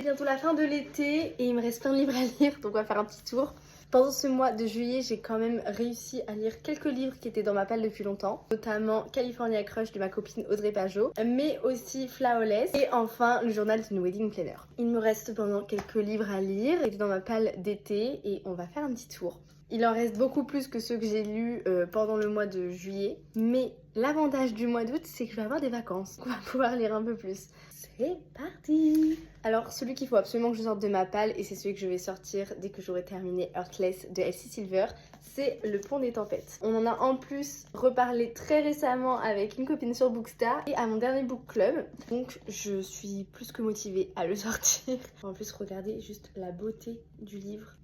C'est bientôt la fin de l'été et il me reste plein de livres à lire, donc on va faire un petit tour. Pendant ce mois de juillet, j'ai quand même réussi à lire quelques livres qui étaient dans ma palle depuis longtemps, notamment California Crush de ma copine Audrey Pajot, mais aussi Flowerless et enfin le journal d'une wedding planner. Il me reste cependant quelques livres à lire, ils sont dans ma palle d'été et on va faire un petit tour. Il en reste beaucoup plus que ceux que j'ai lus pendant le mois de juillet, mais l'avantage du mois d'août, c'est que je vais avoir des vacances. On va pouvoir lire un peu plus. C'est parti! Alors, celui qu'il faut absolument que je sorte de ma palle, et c'est celui que je vais sortir dès que j'aurai terminé Heartless de Elsie Silver, c'est Le Pont des Tempêtes. On en a en plus reparlé très récemment avec une copine sur Bookstar et à mon dernier book club, donc je suis plus que motivée à le sortir. En plus, regardez juste la beauté du livre.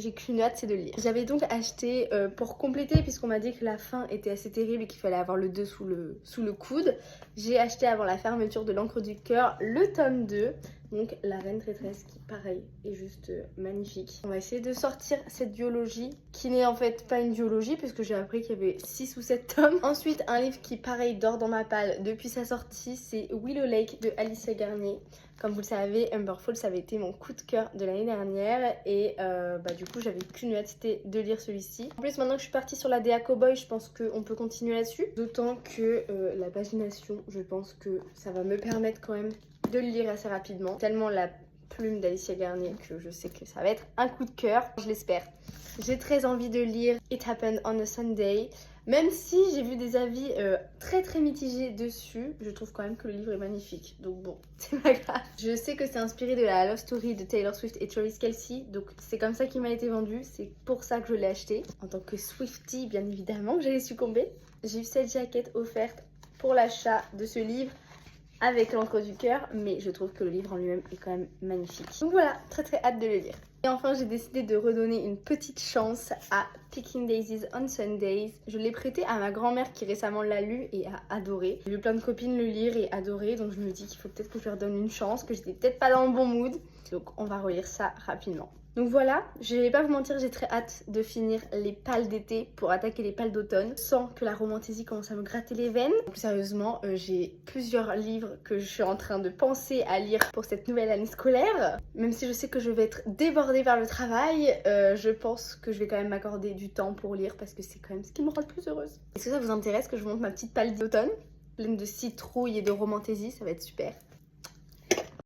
J'ai qu'une hâte, c'est de le lire. J'avais donc acheté pour compléter, puisqu'on m'a dit que la fin était assez terrible et qu'il fallait avoir le 2 sous le coude. J'ai acheté avant la fermeture de l'Encre du Cœur le tome 2, donc La Reine Traîtresse, qui pareil est juste magnifique. On va essayer de sortir cette duologie, qui n'est en fait pas une duologie, puisque j'ai appris qu'il y avait 6 ou 7 tomes. Ensuite, un livre qui pareil dort dans ma palle depuis sa sortie, c'est Willow Lake de Alicia Garnier. Comme vous le savez, Amber Falls, ça avait été mon coup de cœur de l'année dernière et du coup j'avais qu'une hâte, c'était de lire celui-ci. En plus maintenant que je suis partie sur la DA Cowboy, je pense qu'on peut continuer là-dessus. D'autant que la pagination, je pense que ça va me permettre quand même de le lire assez rapidement. Tellement la plume d'Alicia Garnier que je sais que ça va être un coup de cœur, je l'espère. J'ai très envie de lire It Happened on a Sunday. Même si j'ai vu des avis très mitigés dessus, je trouve quand même que le livre est magnifique. Donc bon, c'est pas grave. Je sais que c'est inspiré de la love story de Taylor Swift et Travis Kelce. Donc c'est comme ça qu'il m'a été vendu. C'est pour ça que je l'ai acheté. En tant que Swiftie, bien évidemment, j'allais succomber. J'ai eu cette jaquette offerte pour l'achat de ce livre avec l'encre du cœur. Mais je trouve que le livre en lui-même est quand même magnifique. Donc voilà, très hâte de le lire. Et enfin, j'ai décidé de redonner une petite chance à Picking Daisies on Sundays. Je l'ai prêté à ma grand-mère qui récemment l'a lu et a adoré. J'ai vu plein de copines le lire et adorer, donc je me dis qu'il faut peut-être que je leur donne une chance, que j'étais peut-être pas dans le bon mood. Donc on va relire ça rapidement. Donc voilà, je vais pas vous mentir, j'ai très hâte de finir les pales d'été pour attaquer les pales d'automne sans que la romantaisie commence à me gratter les veines. Plus sérieusement, j'ai plusieurs livres que je suis en train de penser à lire pour cette nouvelle année scolaire. Même si je sais que je vais être débordée par le travail, je pense que je vais quand même m'accorder du temps pour lire parce que c'est quand même ce qui me rend le plus heureuse. Est-ce que ça vous intéresse que je vous montre ma petite pale d'automne pleine de citrouille et de romantaisie? Ça va être super.